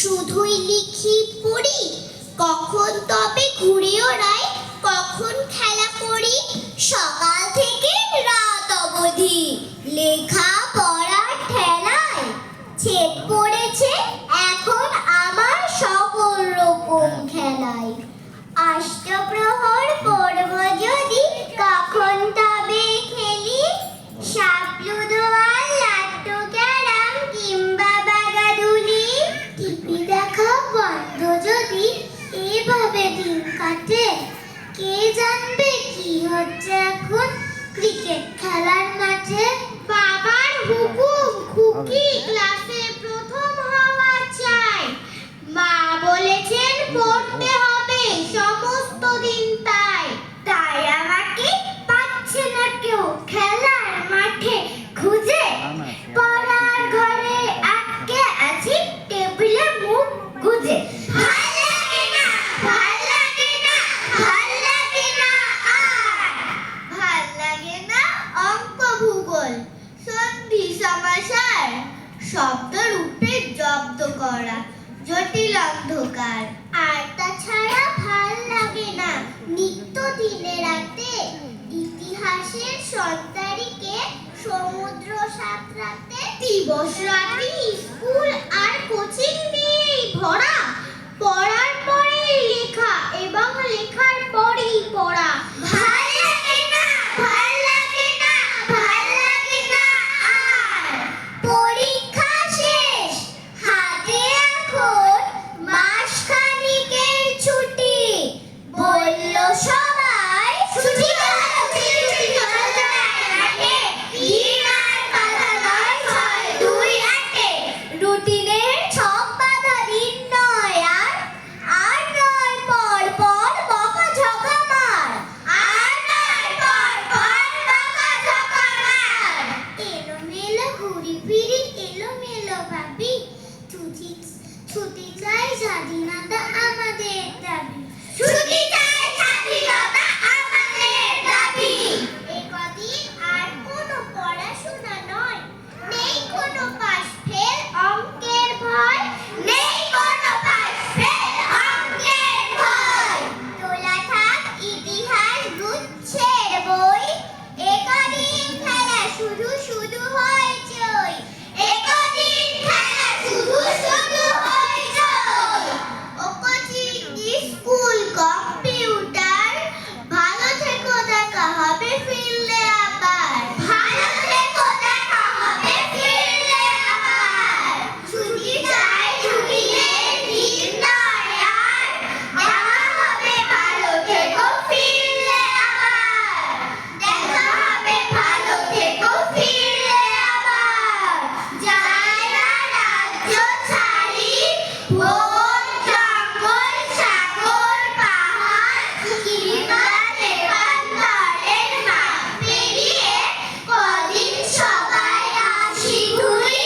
শুধুই লিখি পড়ি, কখন তবে ঘুরে ওড়াই, কখন খেলা করি। সকাল থেকে রাত অবধি লেখা পড়ার ঠেলায় ছেদ পড়েছে এখন আমার সকল রকম খেলায়। অষ্টপ্রহর পড়ব যদি কখন তবে খেলি, সাপ লুডো আর লাট্টু ক্যারাম কিংবা বাগাডুলি। টিভি দেখা বন্ধ যদি এভাবে দিন কাটে, কে জানবে কি হচ্ছে এখন ক্রিকেট খেলার মাঠে। বাবার হুকুম খুকি ক্লাসে প্রথম হওয়া চাই, মা বলেছেন পড়তে হবে সমস্ত দিন তাই। তাই আমাকে পাচ্ছে না কেউ খেলার মাঠে খুঁজে, পড়ার ঘরে আটকে আছি টেবিলে মুখ গুজে। ভাল লাগে না, ভাল লাগে না, ভাল লাগে না আর ভাল লাগে না অঙ্ক ভূগোল সন্ধি সমাসার শব্দ রূপে জব্দ করা জটিল অন্ধকার। আর তাছাড়া ভাল লাগে না নিত্য দিনে রাতে ইতিহাসের সন্তারিকে সমুদ্র সাঁতরাতে। দিবস রাত্রি স্কুল আর কোচিং দিয়েই ভরা, পড়ার পরেই লেখা এবং লেখার পরেই পড়া। ভাল লাগে না, ভাল লাগে না, ভাল লাগে না আর পরীক্ষা শেষ, হাতে এখন মাসখানেকের ছুটি। বলল সবাই ছুটি ভালো, ছুটি ভালো লাগে, দিন আর বাধা নয় 6-2-8। রুটিনের ছক বাঁধা দিন নয় আর নয় পর পর বকাঝকা মার, আর নয় পর পর বকাঝকা মার। এলোমেলো ঘুরি ফিরি, এলোমেলো ভাবি, ছুটি চাই স্বাধীনতা আমাদের দাবি, ছুটি চাই স্বাধীনতা আমাদের দাবি। এই কদিন আর কোনো পড়াশোনা নয়, নেই কোনো পাস ফেল অঙ্কের ভয়, নেই কোনো পাস ফেল অঙ্কের ভয়। তোলা থাক ইতিহাস গুচ্ছের বই, একদিন খেলা শুধু শুধু হইচই, একদিন খেলা শুধু শুধু হইচই। ও কোচিং স্কুল কম্পিউটার, ভালো থেকো দেখা হবে ফিরলে আবার, ভালো থেকো দেখা হবে ফিরলে আবার। ছুটি চাই ছুটির দিন নয় আর, দেখা হবে ভালো থেকো ফিরলে আবার, দেখা হবে ভালো থেকো ফিরলে আবার। যাই না রাজ্য ছাড়ি, বন জঙ্গল সাগর পাহাড় কিংবা দেবান্তরের মাঠ পেরিয়ে কদিন সবাই আসি ঘুরি।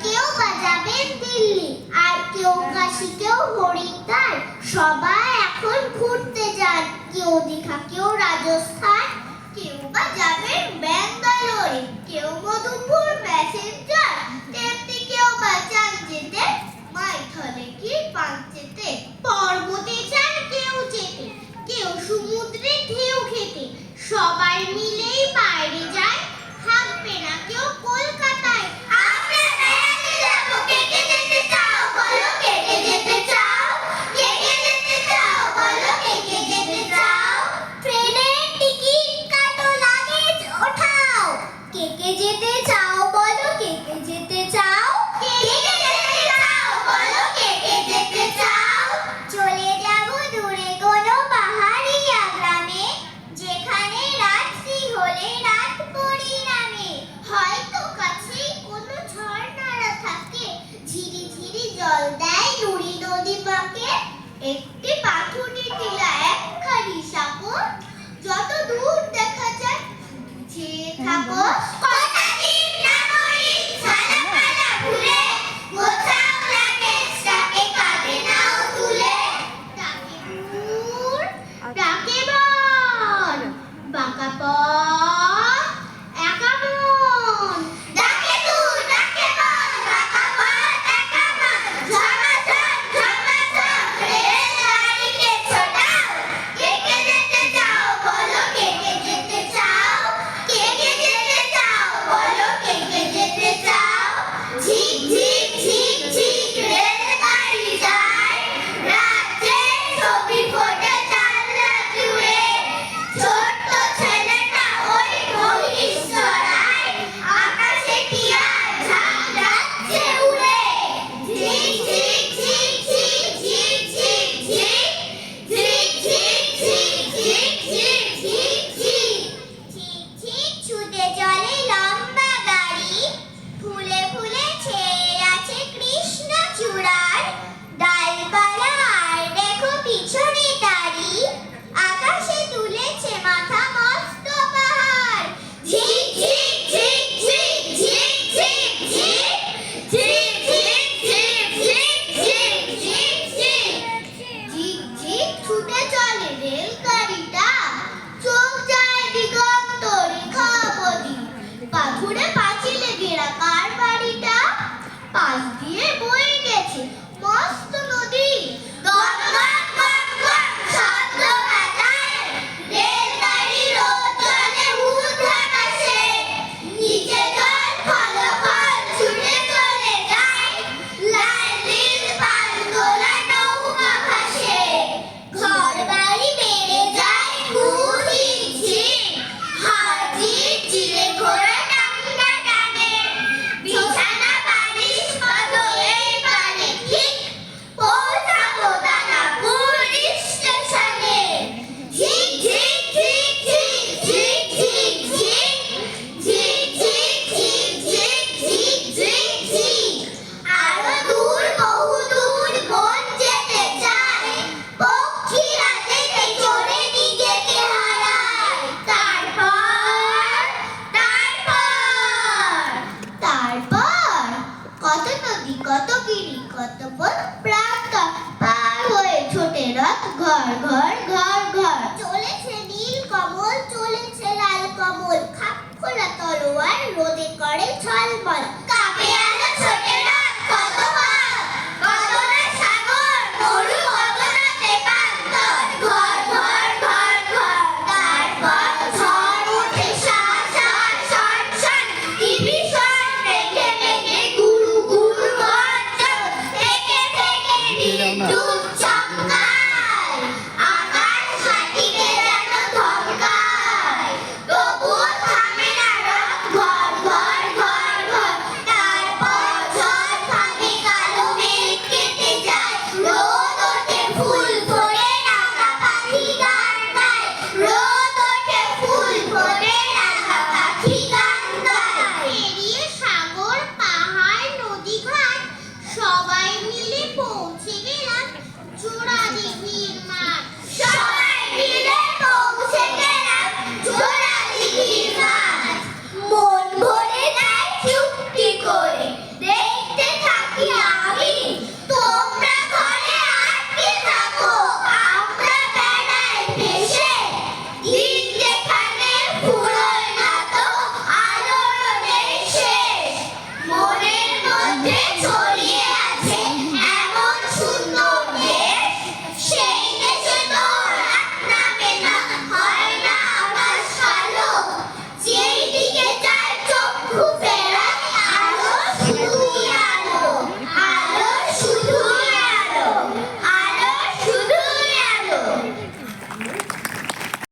কেউ বা যাবেন দিল্লি আর কেউ কাশি, কেউ হরিদ্বার, সবাই এখন ঘুরতে যান। কেউ দীঘা, কেউ রাজস্থান, কেউ বা যাবেন ব্যাঙ্গালোরে, কেউ মধুপুর প্যাসেঞ্জার, তেমনি কেউ বা চান যেতে মাইথনে কি পাঞ্চেতে। পর্বতে চান কেউ যেতে, কেউ সমুদ্রে ঢেউ খেতে, সবাই মিলেই বাইরে যায়, থাকবে না কেউ কলকাতায়। আমরা বেড়াতে যাবো, কে কে যেতে চাও বলো, কে কে যেতে চাও, কে কে যেতে চাও বলো, কে কে যেতে চাও। ট্রেনের টিকিট কাটো, লাগেজ ওঠাও, কে কে যেতে চাও বলো, কে কে যেতে চাও, কে কে যেতে চাও বলো, কে কে যেতে চাও। চলে যাব দূরে কোনো পাহাড়িয়া গ্রামে, যেখানে রাত্রি হলে রাত পরিণামে। হয়তো কাছেই কোনো ঝর্ণারা থাকে, ঝিরি ঝিরি জল দেয় নুড়ি নদী পাকে। একটি পাথুরে টিলা, একখানি সাগর, যত দূর দেখা যায় চেয়ে থাকো। কতদিন নাগরিক ছানাপানা ভুলে, গোছাও লাগেজটাকে কাঁধে নাও তুলে। ডাকে দূর, ডাকে বন, বাঁকা পথ, একা মন। ডাকে দূর, ডাকে বন, বাঁকা পথ, একা মন। ঝর্ণা ঝড় করে ছলবল